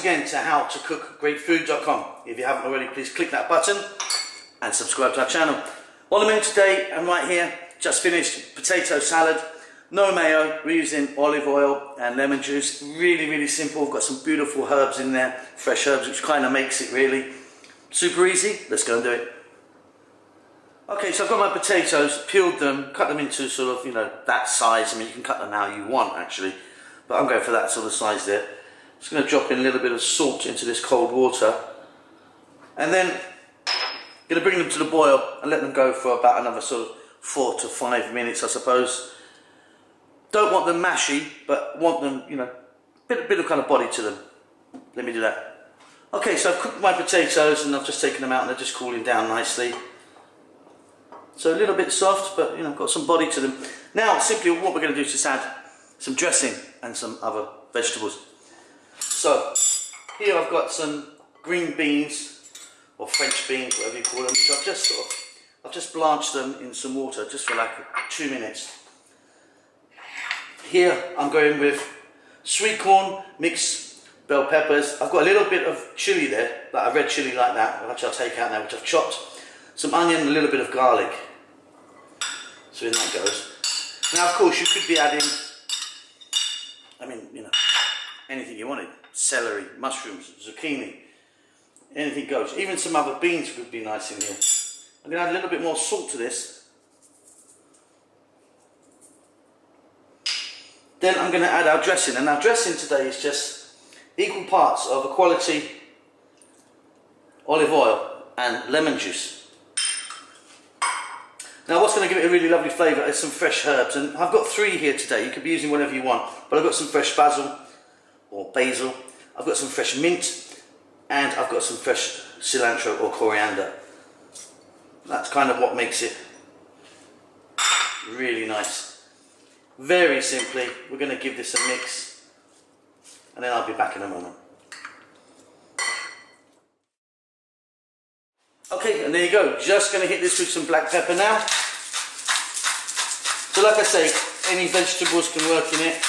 again to howtocookgreatfood.com. If you haven't already, please click that button and subscribe to our channel. On the menu today, and right here, just finished potato salad. No mayo, we're using olive oil and lemon juice. Really, really simple. We've got some beautiful herbs in there, fresh herbs, which kind of makes it really super easy. Let's go and do it. Okay, so I've got my potatoes, peeled them, cut them into sort of, you know, that size. I mean, you can cut them how you want, actually. But I'm going for that sort of size there. Just going to drop in a little bit of salt into this cold water. And then I'm going to bring them to the boil and let them go for about another sort of 4 to 5 minutes, I suppose. Don't want them mashy, but want them, you know, bit of kind of body to them. Let me do that. Okay, so I've cooked my potatoes and I've just taken them out and they're just cooling down nicely. So a little bit soft, but you know, got some body to them. Now, simply what we're going to do is just add some dressing and some other vegetables. So here I've got some green beans or French beans, whatever you call them. So I've just blanched them in some water just for like 2 minutes. Here I'm going with sweet corn, mixed bell peppers. I've got a little bit of chilli there, like a red chilli like that, which I'll take out now, which I've chopped. Some onion and a little bit of garlic. So in that goes. Now of course you could be adding, I mean, you know, anything you wanted. Celery, mushrooms, zucchini, anything goes. Even some other beans would be nice in here. I'm going to add a little bit more salt to this. Then I'm going to add our dressing. And our dressing today is just equal parts of a quality olive oil and lemon juice. Now what's going to give it a really lovely flavour is some fresh herbs, and I've got 3 here today. You could be using whatever you want, but I've got some fresh basil or basil, I've got some fresh mint, and I've got some fresh cilantro or coriander. That's kind of what makes it really nice. Very simply, we're going to give this a mix, and then I'll be back in a moment. Okay, and there you go. Just going to hit this with some black pepper now. So like I say, any vegetables can work in it.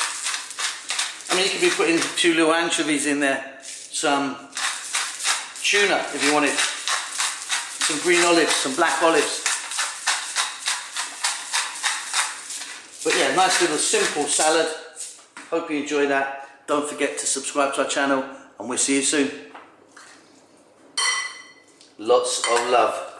I mean, you could be putting a few little anchovies in there. Some tuna, if you wanted. Some green olives, some black olives. But yeah, nice little simple salad. Hope you enjoy that. Don't forget to subscribe to our channel, and we'll see you soon. Lots of love.